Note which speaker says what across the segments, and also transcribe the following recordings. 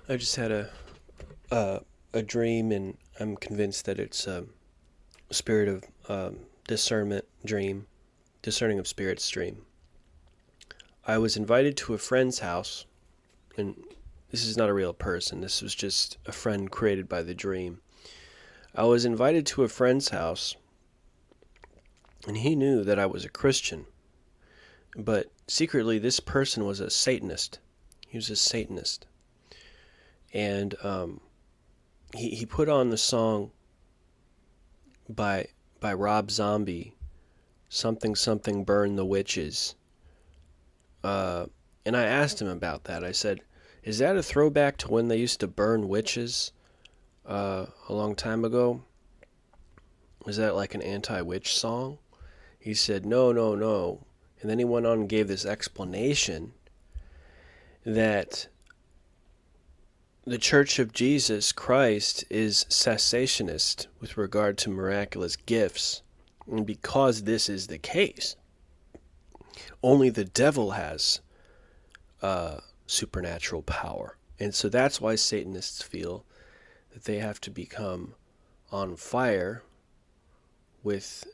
Speaker 1: I just had a dream, and I'm convinced that it's a spirit of discernment dream, discerning of spirits dream. I was invited to a friend's house, and this is not a real person. This was just a friend created by the dream. I was invited to a friend's house, and he knew that I was a Christian, but secretly this person was a Satanist. He was a Satanist, and he put on the song by Rob Zombie, something something burn the witches. And I asked him about that. I said, "Is that a throwback to when they used to burn witches a long time ago? Was that like an anti-witch song?" He said, "No, no, no." And then he went on and gave this explanation that the Church of Jesus Christ is cessationist with regard to miraculous gifts. And because this is the case, only the devil has supernatural power. And so that's why Satanists feel that they have to become on fire with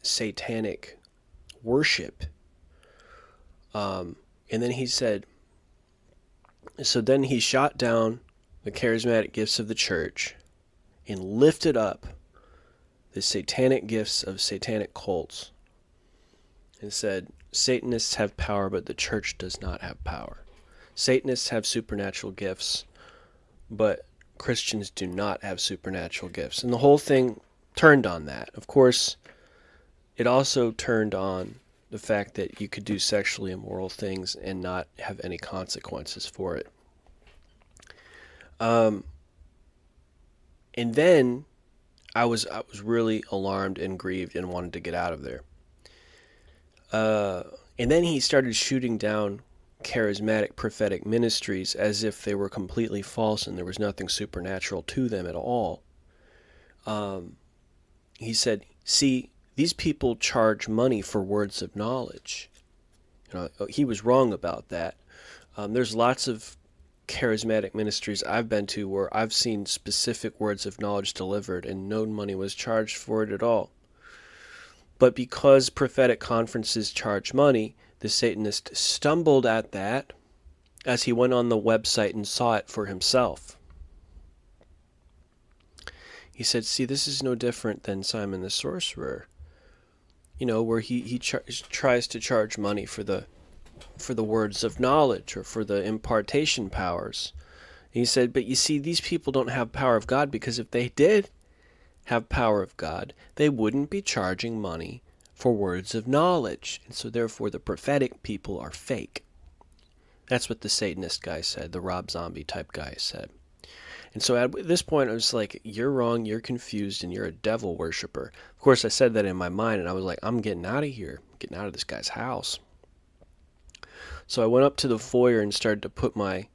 Speaker 1: satanic worship. And then he said, so then he shot down the charismatic gifts of the church and lifted up the satanic gifts of satanic cults and said, Satanists have power, but the church does not have power. Satanists have supernatural gifts, but Christians do not have supernatural gifts. And the whole thing turned on that. Of course, it also turned on the fact that you could do sexually immoral things and not have any consequences for it. And then I was really alarmed and grieved and wanted to get out of there. And then he started shooting down charismatic prophetic ministries as if they were completely false and there was nothing supernatural to them at all. He said, see, these people charge money for words of knowledge. He was wrong about that. There's lots of charismatic ministries I've been to where I've seen specific words of knowledge delivered and no money was charged for it at all. But because prophetic conferences charge money, the Satanist stumbled at that as he went on the website and saw it for himself. He said, see, this is no different than Simon the Sorcerer, where he tries to charge money for the words of knowledge or for the impartation powers. And he said, but you see, these people don't have power of God, because if they did have power of God, they wouldn't be charging money for words of knowledge. And so therefore the prophetic people are fake. That's what the Satanist guy said, the Rob Zombie type guy said. And so at this point I was like, you're wrong, you're confused, and you're a devil worshiper. Of course I said that in my mind, and I was like, I'm getting out of here, getting out of this guy's house. So I went up to the foyer and started to put my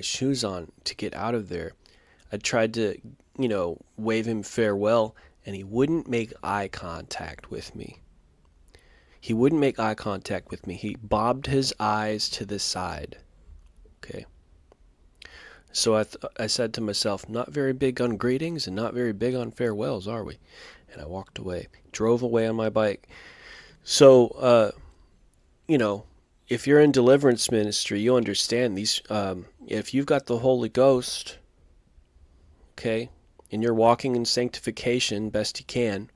Speaker 1: shoes on to get out of there. I tried to, wave him farewell, and he wouldn't make eye contact with me. He wouldn't make eye contact with me. He bobbed his eyes to the side. Okay. So I said to myself, not very big on greetings and not very big on farewells, are we? And I walked away, drove away on my bike. So, if you're in deliverance ministry, you understand these. If you've got the Holy Ghost, okay, and you're walking in sanctification best you can,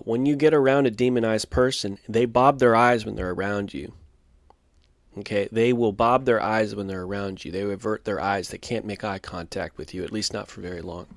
Speaker 1: when you get around a demonized person, they bob their eyes when they're around you. Okay, they will bob their eyes when they're around you. They avert their eyes. They can't make eye contact with you, at least not for very long.